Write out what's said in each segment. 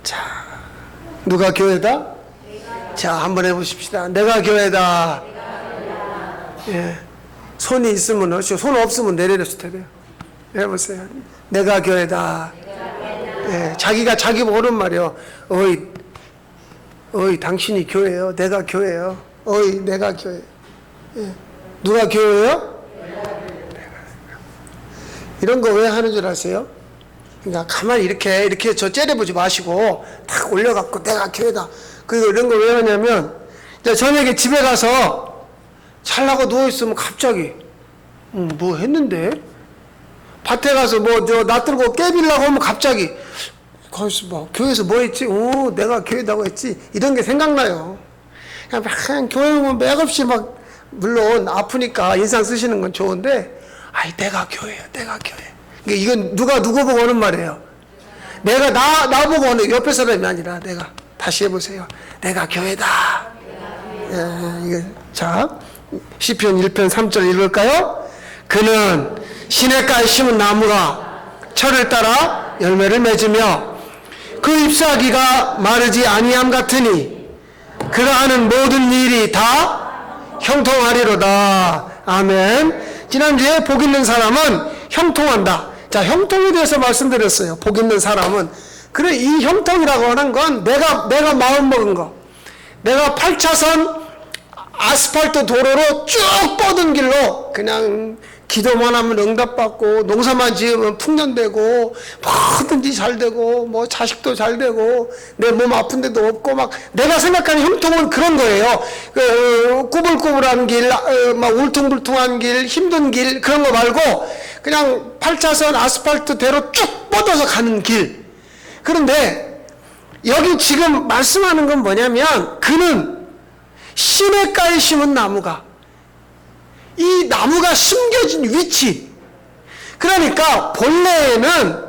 자, 누가 교회다? 자, 한번 해보십시다. 내가 교회다. 예. 손이 있으면 하시고, 손 없으면 내려놓으실 텐데요. 해보세요. 내가 교회다. 예. 자기가 자기 모르는 말이요. 어이, 당신이 교회요. 내가 교회요. 어이, 내가 교회. 예. 누가 교회요? 이런 거 왜 하는 줄 아세요? 그러니까 가만히 이렇게 저 째려보지 마시고 탁 올려갖고 내가 교회다. 그리고 이런 거 왜 하냐면 저녁에 집에 가서 잘라고 누워있으면 갑자기 뭐 했는데? 밭에 가서 나 들고 깨빌라고 하면 갑자기 거기서 교회에서 뭐 했지? 내가 교회다고 했지? 이런 게 생각나요. 그냥 교회 오면 맥없이 물론 아프니까 인상 쓰시는 건 좋은데 내가 교회야, 내가 교회. 이건 누구 보고 오는 말이에요. 내가 나 보고 오는 옆에 사람이 아니라 내가. 다시 해보세요. 내가 교회다. 자, 시편 1편 3절 읽을까요? 그는 시냇가에 심은 나무가 철을 따라 열매를 맺으며 그 잎사귀가 마르지 아니함 같으니 그가 하는 모든 일이 다 형통하리로다. 아멘. 지난주에 복 있는 사람은 형통한다. 자, 형통에 대해서 말씀드렸어요. 복 있는 사람은. 그래, 이 형통이라고 하는 건 내가 마음 먹은 거. 내가 8차선 아스팔트 도로로 쭉 뻗은 길로 그냥 기도만 하면 응답받고 농사만 지으면 풍년되고 뭐든지 잘 되고 자식도 잘 되고 내 몸 아픈 데도 없고 내가 생각하는 형통은 그런 거예요. 꾸불꾸불한 길, 울퉁불퉁한 길, 힘든 길 그런 거 말고 그냥 8차선 아스팔트대로 쭉 뻗어서 가는 길. 그런데 여기 지금 말씀하는 건 뭐냐면 그는 시냇가에 심은 나무가 이 나무가 숨겨진 위치, 그러니까 본래에는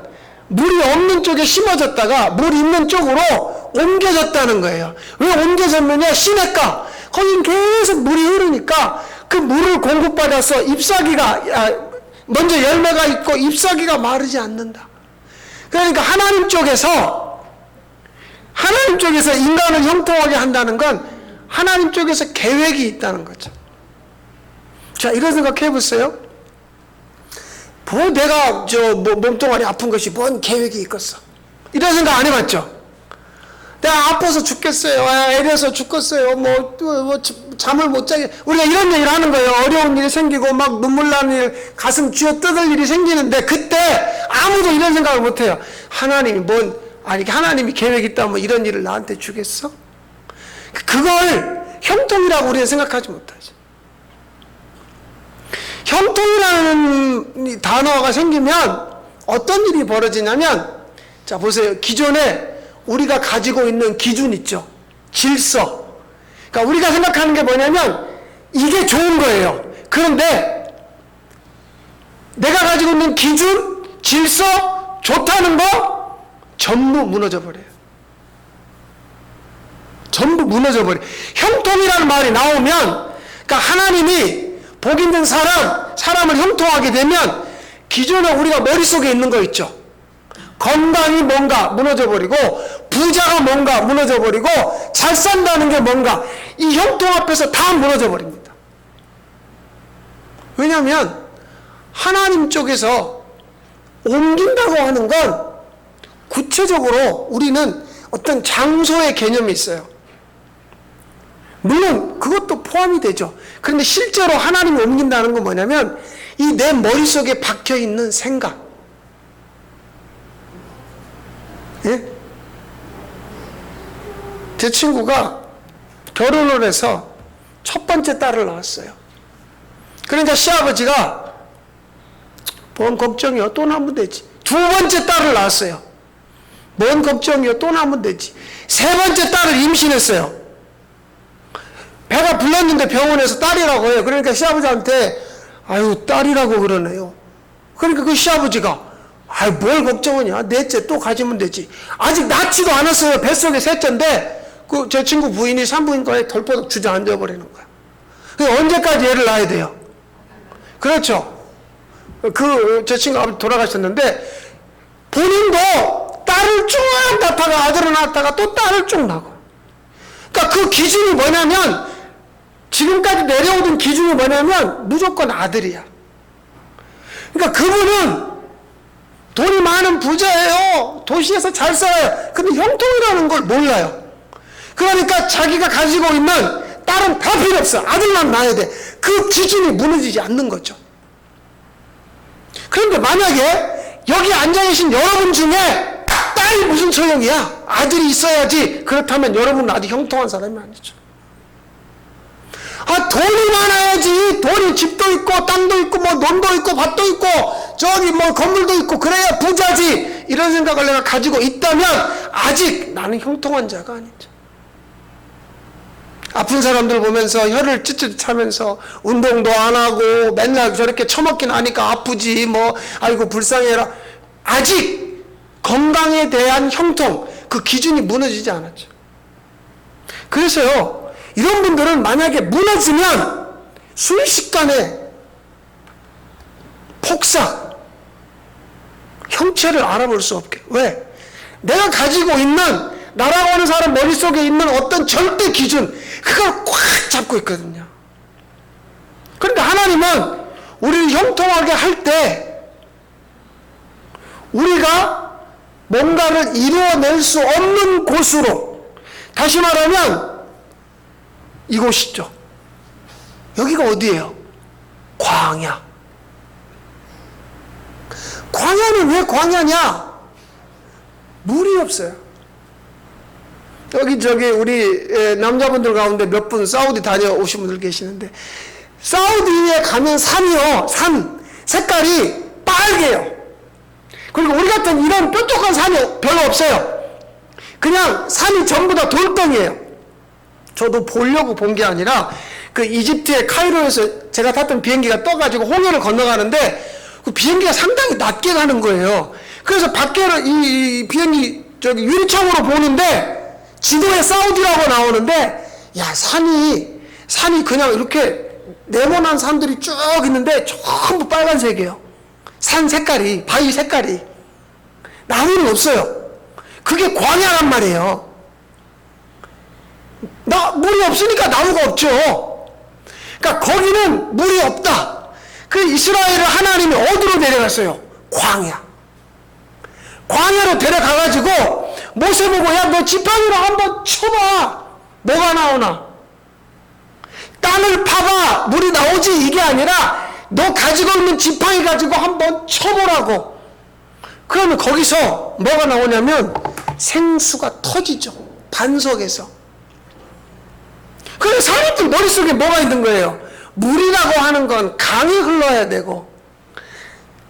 물이 없는 쪽에 심어졌다가 물이 있는 쪽으로 옮겨졌다는 거예요. 왜 옮겨졌느냐? 시냇가, 거긴 계속 물이 흐르니까 그 물을 공급받아서 잎사귀가 먼저 열매가 있고 잎사귀가 마르지 않는다. 그러니까 하나님 쪽에서 인간을 형통하게 한다는 건 하나님 쪽에서 계획이 있다는 거죠. 자, 이런 생각 해보세요. 내가 몸뚱아리 아픈 것이 뭔 계획이 있겠어? 이런 생각 안 해봤죠? 내가 아파서 죽겠어요. 애려서 죽겠어요. 잠을 못 자게. 우리가 이런 얘기를 하는 거예요. 어려운 일이 생기고 눈물 나는 일, 가슴 쥐어 뜯을 일이 생기는데 그때 아무도 이런 생각을 못 해요. 하나님이 계획이 있다면 이런 일을 나한테 주겠어? 그걸 형통이라고 우리는 생각하지 못하죠. 형통이라는 단어가 생기면 어떤 일이 벌어지냐면, 자, 보세요. 기존에 우리가 가지고 있는 기준 있죠. 질서. 그러니까 우리가 생각하는 게 뭐냐면 이게 좋은 거예요. 그런데 내가 가지고 있는 기준, 질서, 좋다는 거 전부 무너져 버려요. 전부 무너져 버려요. 형통이라는 말이 나오면, 그러니까 하나님이 복 있는 사람을 형통하게 되면 기존에 우리가 머릿속에 있는 거 있죠. 건강이 뭔가 무너져버리고 부자가 뭔가 무너져버리고 잘 산다는 게 뭔가 이 형통 앞에서 다 무너져버립니다. 왜냐하면 하나님 쪽에서 옮긴다고 하는 건 구체적으로 우리는 어떤 장소의 개념이 있어요. 물론 그것도 포함이 되죠. 그런데 실제로 하나님이 옮긴다는 건 뭐냐면 이 내 머릿속에 박혀있는 생각. 예? 제 친구가 결혼을 해서 첫 번째 딸을 낳았어요. 그러니까 시아버지가 뭔 걱정이요? 또 낳으면 되지. 두 번째 딸을 낳았어요. 뭔 걱정이요? 또 낳으면 되지. 세 번째 딸을 임신했어요. 배가 불렀는데 병원에서 딸이라고 해요. 그러니까 시아버지한테 딸이라고 그러네요. 그러니까 그 시아버지가 뭘 걱정하냐? 넷째 또 가지면 되지. 아직 낳지도 않았어요. 뱃속에 셋째인데 제 친구 부인이 산부인과에 덜퍼덕 주저앉아 버리는 거야. 언제까지 애를 낳아야 돼요? 그렇죠. 제 친구 아버지 돌아가셨는데 본인도 딸을 쭉 낳다가 아들을 낳다가 또 딸을 쭉 낳고. 그러니까 그 기준이 뭐냐면, 지금까지 내려오던 기준이 뭐냐면 무조건 아들이야. 그러니까 그분은 돈이 많은 부자예요. 도시에서 잘 살아요. 근데 형통이라는 걸 몰라요. 그러니까 자기가 가지고 있는 딸은 다 필요 없어. 아들만 낳아야 돼. 그 기준이 무너지지 않는 거죠. 그런데 만약에 여기 앉아 계신 여러분 중에 딸이 무슨 소용이야? 아들이 있어야지. 그렇다면 여러분은 아주 형통한 사람이 아니죠. 돈이 많아야지. 돈이 집도 있고 땅도 있고 뭐 논도 있고 밭도 있고 저기 뭐 건물도 있고 그래야 부자지. 이런 생각을 내가 가지고 있다면 아직 나는 형통한 자가 아니죠. 아픈 사람들 보면서 혀를 찢찢 차면서 운동도 안 하고 맨날 저렇게 처먹긴 하니까 아프지 뭐 아이고 불쌍해라. 아직 건강에 대한 형통, 그 기준이 무너지지 않았죠. 그래서요, 이런 분들은 만약에 무너지면 순식간에 폭삭, 형체를 알아볼 수 없게. 왜? 내가 가지고 있는, 나라고 하는 사람 머릿속에 있는 어떤 절대 기준, 그걸 꽉 잡고 있거든요. 그런데 하나님은 우리를 형통하게 할 때 우리가 뭔가를 이루어낼 수 없는 곳으로, 다시 말하면 이곳이죠. 여기가 어디예요? 광야. 광야는 왜 광야냐? 물이 없어요. 여기 우리 남자분들 가운데 몇 분 사우디 다녀오신 분들 계시는데, 사우디에 가면 산이요, 산 색깔이 빨개요. 그리고 우리 같은 이런 뾰족한 산이 별로 없어요. 그냥 산이 전부 다 돌덩이에요. 저도 보려고 본 게 아니라 그 이집트의 카이로에서 제가 탔던 비행기가 떠가지고 홍해를 건너가는데 그 비행기가 상당히 낮게 가는 거예요. 그래서 밖에를 이 비행기 저기 유리창으로 보는데 지도에 사우디라고 나오는데, 야, 산이 그냥 이렇게 네모난 산들이 쭉 있는데 전부 빨간색이에요. 산 색깔이, 바위 색깔이. 나무는 없어요. 그게 광야란 말이에요. 물이 없으니까 나무가 없죠. 그러니까 거기는 물이 없다. 그 이스라엘을 하나님이 어디로 데려갔어요? 광야. 광야로 데려가가지고 모세 보고, 야, 너 지팡이로 한번 쳐봐. 뭐가 나오나? 땅을 파봐. 물이 나오지. 이게 아니라 너 가지고 있는 지팡이 가지고 한번 쳐보라고. 그러면 거기서 뭐가 나오냐면 생수가 터지죠. 반석에서. 그래서 사람들 머릿속에 뭐가 있는 거예요? 물이라고 하는 건 강이 흘러야 되고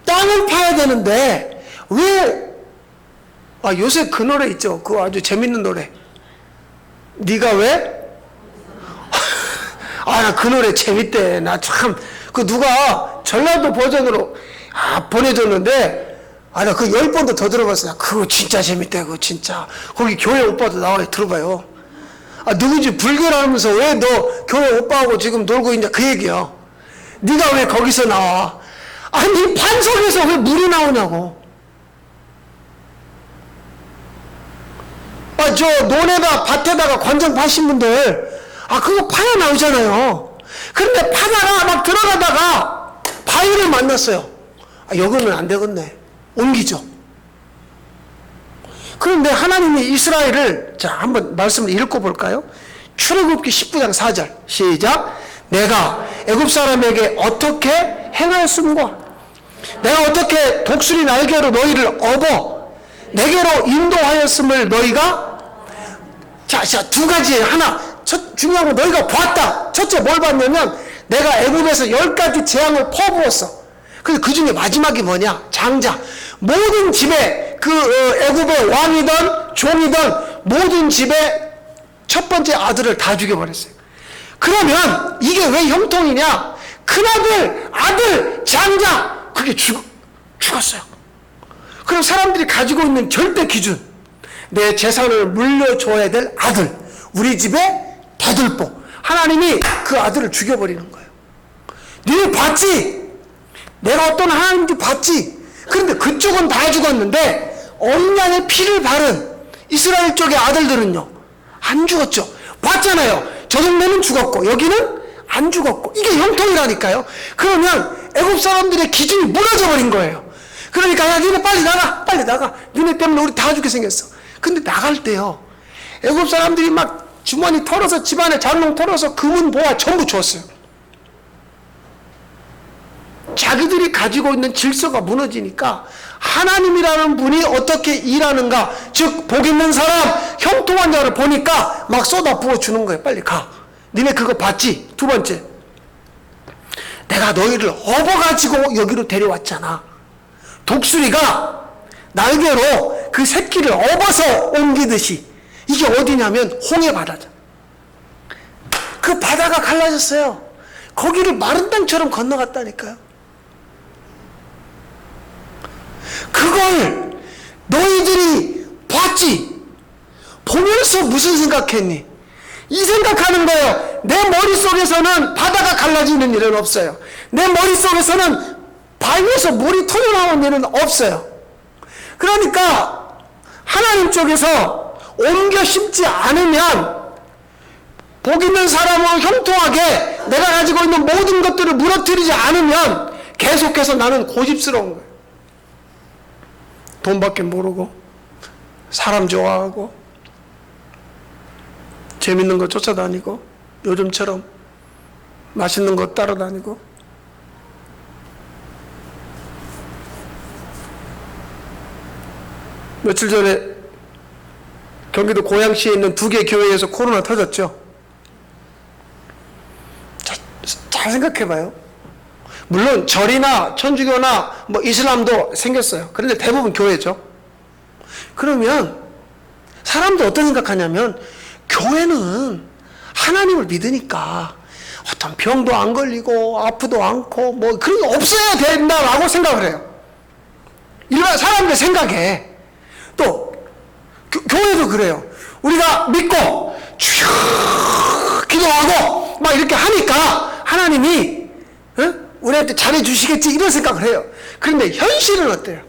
땅을 파야 되는데 왜? 요새 그 노래 있죠. 그거 아주 재밌는 노래. 네가 왜? 나 그 노래 재밌대. 나 참 그 누가 전라도 버전으로 보내줬는데, 나 그 10번도 더 들어봤어요. 그거 진짜 재밌대. 그거 진짜. 거기 교회 오빠도 나와요. 들어봐요. 누구지 불교라면서 왜 너 교회 오빠하고 지금 놀고 있냐 그 얘기야. 네가 왜 거기서 나와? 아니 반석에서 왜 물이 나오냐고. 저 논에다 밭에다가 관정 파신 분들 그거 파야 나오잖아요. 그런데 파다가 막 들어가다가 바위를 만났어요. 여기는 안 되겠네. 옮기죠. 그런데 하나님이 이스라엘을, 자, 한번 말씀을 읽어볼까요? 출애굽기 19장 4절 시작. 내가 애굽 사람에게 어떻게 행하였음과 내가 어떻게 독수리 날개로 너희를 업어 내게로 인도하였음을 너희가, 자, 두 가지예요. 하나, 중요한 건 너희가 봤다. 첫째 뭘 봤냐면 내가 애굽에서 10가지 재앙을 퍼부었어. 근데 그 중에 마지막이 뭐냐? 장자. 모든 집에 애굽의 왕이든 종이든 모든 집에 첫 번째 아들을 다 죽여버렸어요. 그러면 이게 왜 형통이냐? 큰아들, 아들, 장자, 그게 죽었어요. 그럼 사람들이 가지고 있는 절대 기준, 내 재산을 물려줘야 될 아들, 우리 집에 대들보, 하나님이 그 아들을 죽여버리는 거예요. 너희 봤지? 내가 어떤 하나님인지 봤지? 그런데 그쪽은 다 죽었는데 어린 양의 피를 바른 이스라엘 쪽의 아들들은요, 안 죽었죠. 봤잖아요. 저 동네는 죽었고 여기는 안 죽었고. 이게 형통이라니까요. 그러면 애굽 사람들의 기준이 무너져 버린 거예요. 그러니까 야, 니네 빨리 나가, 빨리 나가. 니네 때문에 우리 다 죽게 생겼어. 근데 나갈 때요, 애굽 사람들이 막 주머니 털어서, 집안에 장롱 털어서 금은 보화 전부 줬어요. 자기들이 가지고 있는 질서가 무너지니까 하나님이라는 분이 어떻게 일하는가, 즉 복 있는 사람, 형통한 자를 보니까 막 쏟아 부어주는 거예요. 빨리 가. 니네 그거 봤지? 두 번째, 내가 너희를 업어가지고 여기로 데려왔잖아. 독수리가 날개로 그 새끼를 업어서 옮기듯이. 이게 어디냐면 홍해 바다죠. 그 바다가 갈라졌어요. 거기를 마른 땅처럼 건너갔다니까요. 그걸 너희들이 봤지? 보면서 무슨 생각했니? 이 생각하는 거예요. 내 머릿속에서는 바다가 갈라지는 일은 없어요. 내 머릿속에서는 바위에서 물이 터져나오는 일은 없어요. 그러니까 하나님 쪽에서 옮겨 심지 않으면, 복 있는 사람으로 형통하게 내가 가지고 있는 모든 것들을 무너뜨리지 않으면 계속해서 나는 고집스러운 거예요. 돈밖에 모르고, 사람 좋아하고, 재밌는 거 쫓아다니고, 요즘처럼 맛있는 거 따라다니고. 며칠 전에 경기도 고양시에 있는 2개 교회에서 코로나 터졌죠. 잘 생각해봐요. 물론 절이나 천주교나 뭐 이슬람도 생겼어요. 그런데 대부분 교회죠. 그러면 사람도 어떤 생각하냐면, 교회는 하나님을 믿으니까 어떤 병도 안 걸리고 아프도 않고 뭐 그런 거 없어야 된다라고 생각을 해요. 일반 사람들 생각에. 또 교회도 그래요. 우리가 믿고 쭉 기도하고 막 이렇게 하니까 하나님이 우리한테 잘해주시겠지, 이런 생각을 해요. 그런데 현실은 어때요?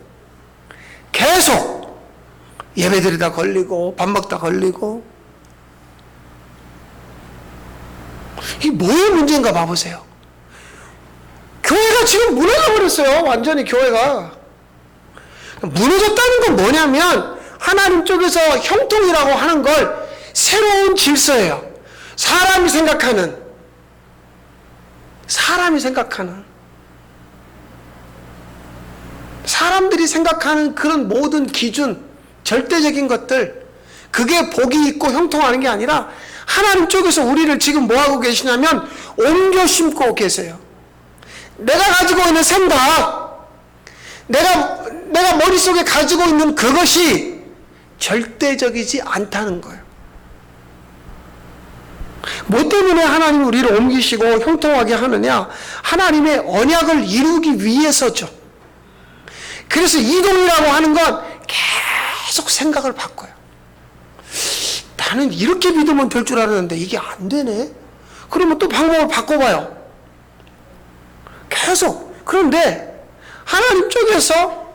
계속 예배드리다 걸리고 밥 먹다 걸리고. 이게 뭐의 문제인가 봐보세요. 교회가 지금 무너져 버렸어요. 완전히 교회가 무너졌다는 건 뭐냐면, 하나님 쪽에서 형통이라고 하는 걸 새로운 질서예요. 사람이 생각하는 사람들이 생각하는 그런 모든 기준, 절대적인 것들, 그게 복이 있고 형통하는 게 아니라 하나님 쪽에서 우리를 지금 뭐하고 계시냐면 옮겨 심고 계세요. 내가 가지고 있는 생각, 내가 머릿속에 가지고 있는 그것이 절대적이지 않다는 거예요. 뭐 때문에 하나님이 우리를 옮기시고 형통하게 하느냐? 하나님의 언약을 이루기 위해서죠. 그래서 이동이라고 하는 건 계속 생각을 바꿔요. 나는 이렇게 믿으면 될 줄 알았는데 이게 안 되네? 그러면 또 방법을 바꿔봐요. 계속. 그런데 하나님 쪽에서,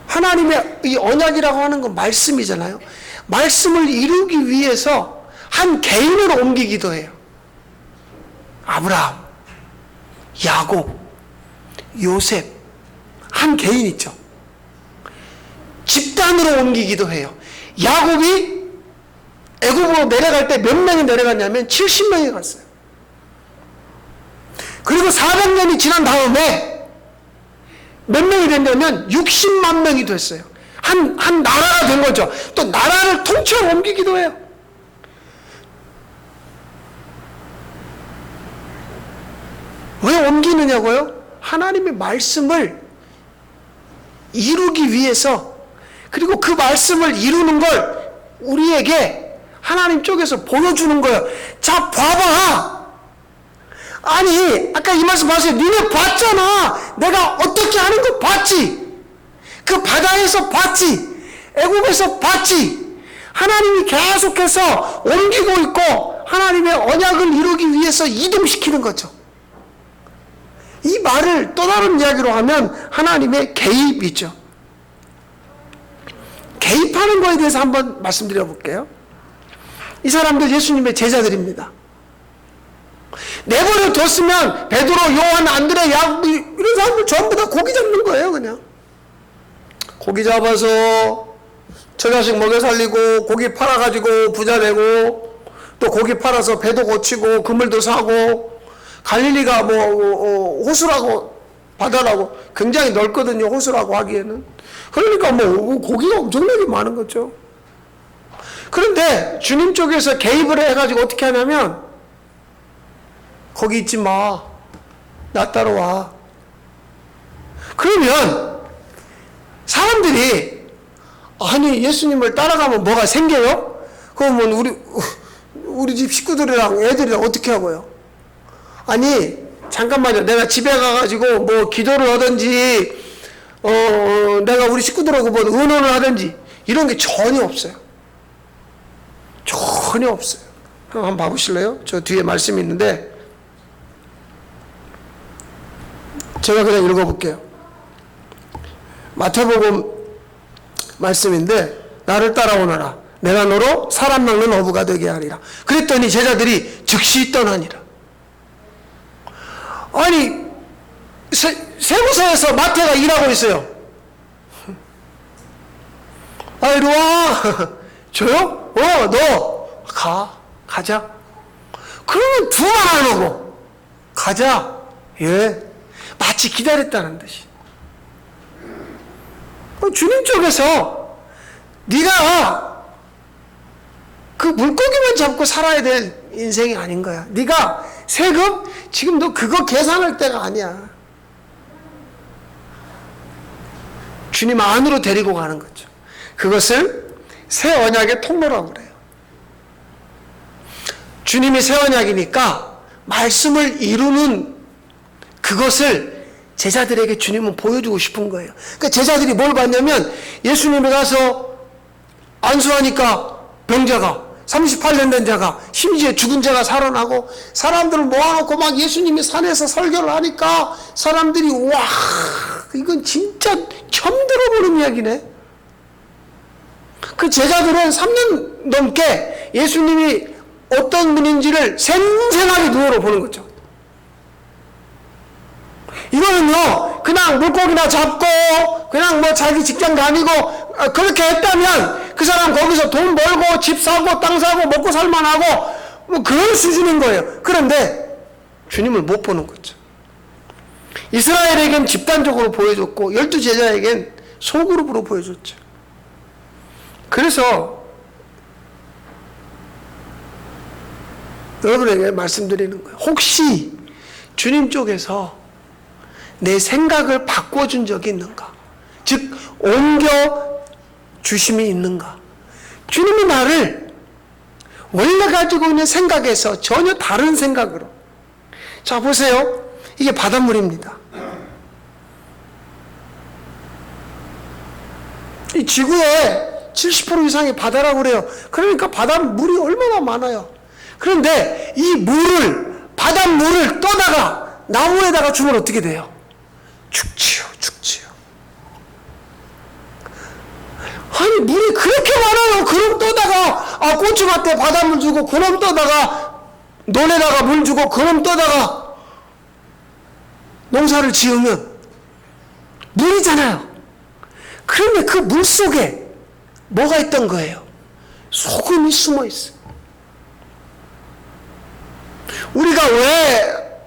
하나님의 이 언약이라고 하는 건 말씀이잖아요. 말씀을 이루기 위해서 한 개인을 옮기기도 해요. 아브라함, 야곱, 요셉, 한 개인 있죠. 집단으로 옮기기도 해요. 야곱이 애굽으로 내려갈 때 몇 명이 내려갔냐면 70명이 갔어요. 그리고 400년이 지난 다음에 몇 명이 됐냐면 60만 명이 됐어요. 한 나라가 된 거죠. 또 나라를 통째로 옮기기도 해요. 왜 옮기느냐고요? 하나님의 말씀을 이루기 위해서, 그리고 그 말씀을 이루는 걸 우리에게 하나님 쪽에서 보여주는 거예요. 자, 봐봐. 아니, 아까 이 말씀 봤어요. 니네 봤잖아. 내가 어떻게 하는 거 봤지? 그 바다에서 봤지? 애굽에서 봤지? 하나님이 계속해서 옮기고 있고 하나님의 언약을 이루기 위해서 이동시키는 거죠. 이 말을 또 다른 이야기로 하면 하나님의 개입이죠. 개입하는 거에 대해서 한번 말씀드려 볼게요. 이 사람들 예수님의 제자들입니다. 내버려 뒀으면 베드로, 요한, 안드레, 야고보 이런 사람들 전부 다 고기 잡는 거예요. 그냥 고기 잡아서 저 자식 먹여 살리고, 고기 팔아가지고 부자 되고, 또 고기 팔아서 배도 고치고 그물도 사고. 갈릴리가 호수라고 바다라고 굉장히 넓거든요. 호수라고 하기에는. 그러니까 고기가 엄청나게 많은 거죠. 그런데 주님 쪽에서 개입을 해가지고 어떻게 하냐면, 거기 있지 마, 나 따라와. 그러면 사람들이 아니 예수님을 따라가면 뭐가 생겨요? 그러면 우리 집 식구들이랑 애들이랑 어떻게 하고요? 아니 잠깐만요, 내가 집에 가가지고 뭐 기도를 하든지 내가 우리 식구들하고 뭐 의논을 하든지 이런 게 전혀 없어요. 전혀 없어요. 한번 봐보실래요? 저 뒤에 말씀이 있는데 제가 그냥 읽어볼게요. 마태복음 말씀인데, 나를 따라오너라, 내가 너로 사람 낚는 어부가 되게 하리라. 그랬더니 제자들이 즉시 떠나니라. 아니 세무서에서 마태가 일하고 있어요. 아 이리 와. 저요? 너 가자. 그러면 두 말 안 하고 가자. 예, 마치 기다렸다는 듯이. 주님 쪽에서 네가 그 물고기만 잡고 살아야 될 인생이 아닌 거야. 네가 세금 지금 너 그거 계산할 때가 아니야. 주님 안으로 데리고 가는 거죠. 그것을 새 언약의 통로라고 그래요. 주님이 새 언약이니까 말씀을 이루는 그것을 제자들에게 주님은 보여주고 싶은 거예요. 그러니까 제자들이 뭘 봤냐면, 예수님이 가서 안수하니까 병자가, 38년 된 자가, 심지어 죽은 자가 살아나고, 사람들을 모아놓고 막 예수님이 산에서 설교를 하니까 사람들이 와, 이건 진짜 처음 들어보는 이야기네. 그 제자들은 3년 넘게 예수님이 어떤 분인지를 생생하게 눈으로 보는 거죠. 이거는요, 그냥 물고기나 잡고 그냥 뭐 자기 직장 다니고 그렇게 했다면 그 사람 거기서 돈 벌고 집 사고 땅 사고 먹고 살만하고 뭐 그런 수준인 거예요. 그런데 주님을 못 보는 거죠. 이스라엘에겐 집단적으로 보여줬고 12제자에겐 소그룹으로 보여줬죠. 그래서 여러분에게 말씀드리는 거예요. 혹시 주님 쪽에서 내 생각을 바꿔준 적이 있는가? 즉 옮겨 주심이 있는가? 주님이 나를 원래 가지고 있는 생각에서 전혀 다른 생각으로. 자 보세요. 이게 바닷물입니다. 이 지구의 70% 이상이 바다라고 그래요. 그러니까 바닷물이 얼마나 많아요. 그런데 이 바닷물을 떠다가 나무에다가 주면 어떻게 돼요? 죽지요. 아니 물이 그렇게 많아요. 그럼 떠다가 고추밭에 바닷물 주고, 그럼 떠다가 논에다가 물 주고, 그럼 떠다가 농사를 지으면 물이잖아요. 그런데 그 물 속에 뭐가 있던 거예요? 소금이 숨어 있어요. 우리가 왜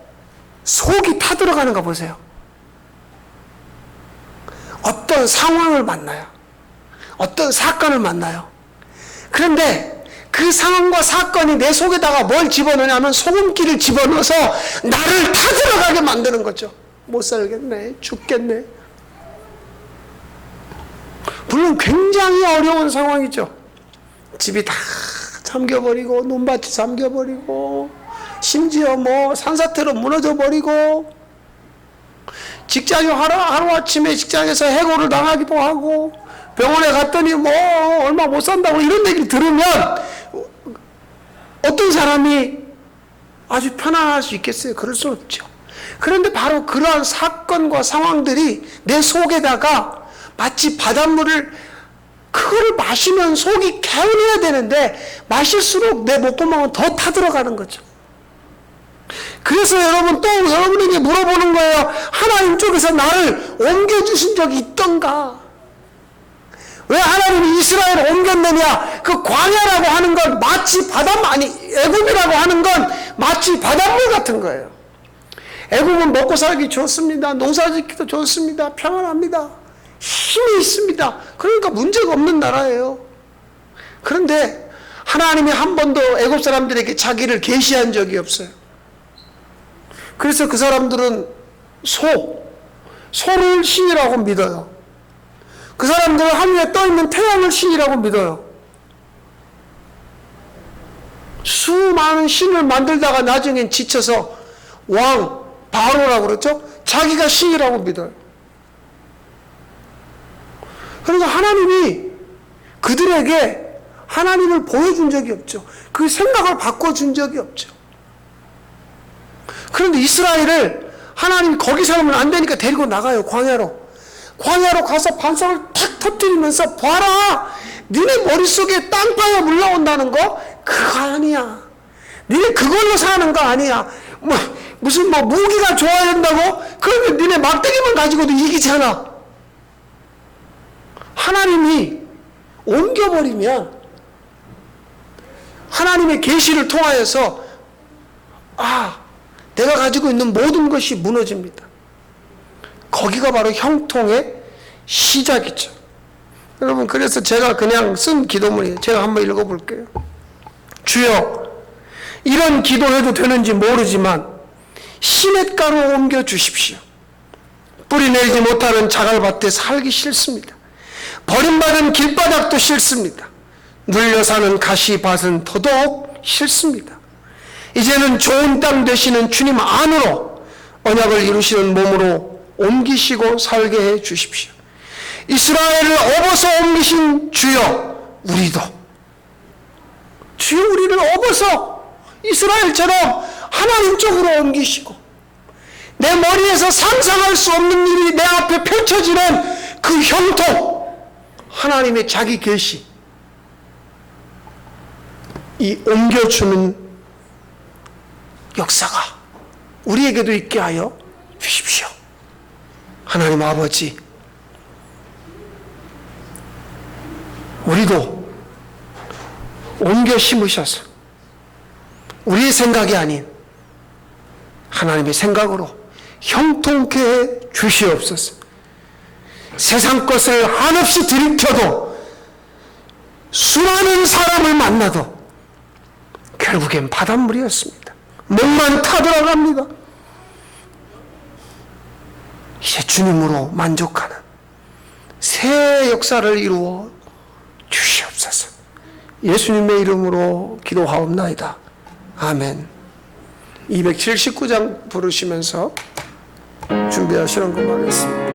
속이 타들어가는가 보세요. 어떤 상황을 만나요. 어떤 사건을 만나요. 그런데 그 상황과 사건이 내 속에다가 뭘 집어넣냐면 소금기를 집어넣어서 나를 타들어가게 만드는 거죠. 못 살겠네, 죽겠네. 물론 굉장히 어려운 상황이죠. 집이 다 잠겨버리고, 논밭이 잠겨버리고, 심지어 뭐 산사태로 무너져버리고, 직장이 하루아침에 직장에서 해고를 당하기도 하고, 병원에 갔더니 뭐 얼마 못 산다고 이런 얘기를 들으면 어떤 사람이 아주 편안할 수 있겠어요? 그럴 수 없죠. 그런데 바로 그러한 사건과 상황들이 내 속에다가 마치 바닷물을 그거를 마시면 속이 개운해야 되는데 마실수록 내 목구멍은 더 타들어가는 거죠. 그래서 여러분 또 여러분에게 물어보는 거예요. 하나님 쪽에서 나를 옮겨주신 적이 있던가? 왜 하나님이 이스라엘을 옮겼느냐? 그 광야라고 하는 건 마치 애굽이라고 하는 건 마치 바닷물 같은 거예요. 애굽은 먹고 살기 좋습니다. 농사짓기도 좋습니다. 평안합니다. 힘이 있습니다. 그러니까 문제가 없는 나라예요. 그런데 하나님이 한 번도 애굽 사람들에게 자기를 계시한 적이 없어요. 그래서 그 사람들은 소를 신이라고 믿어요. 그 사람들은 하늘에 떠있는 태양을 신이라고 믿어요. 수많은 신을 만들다가 나중엔 지쳐서 바로라고 그러죠? 자기가 신이라고 믿어요. 그러니까 하나님이 그들에게 하나님을 보여준 적이 없죠. 그 생각을 바꿔준 적이 없죠. 그런데 이스라엘을 하나님이 거기 살면 안 되니까 데리고 나가요. 광야로 가서 반석을 탁 터뜨리면서 봐라, 니네 머릿속에 땅파에 물러온다는 거 그거 아니야. 니네 그걸로 사는 거 아니야. 무슨 무기가 좋아야 된다고? 그러면 니네 막대기만 가지고도 이기잖아. 하나님이 옮겨버리면 하나님의 계시를 통하여서 내가 가지고 있는 모든 것이 무너집니다. 거기가 바로 형통의 시작이죠. 여러분, 그래서 제가 그냥 쓴 기도문이에요. 제가 한번 읽어볼게요. 주여, 이런 기도해도 되는지 모르지만 시냇가로 옮겨 주십시오. 뿌리 내리지 못하는 자갈밭에 살기 싫습니다. 버림받은 길바닥도 싫습니다. 눌려 사는 가시밭은 더더욱 싫습니다. 이제는 좋은 땅 되시는 주님 안으로 언약을 이루시는 몸으로 옮기시고 살게 해 주십시오. 이스라엘을 업어서 옮기신 주여, 우리를 업어서 이스라엘처럼 하나님 쪽으로 옮기시고 내 머리에서 상상할 수 없는 일이 내 앞에 펼쳐지는 그 형통, 하나님의 자기 계시, 이 옮겨주는 역사가 우리에게도 있게 하여 주십시오. 하나님 아버지, 우리도 옮겨 심으셔서 우리의 생각이 아닌 하나님의 생각으로 형통케 해 주시옵소서. 세상 것을 한없이 들이켜도 수많은 사람을 만나도 결국엔 바닷물이었습니다. 목만 타들어갑니다. 이제 주님으로 만족하는 새 역사를 이루어 주시옵소서. 예수님의 이름으로 기도하옵나이다. 아멘. 279장 부르시면서 준비하시는 것만 하겠습니다.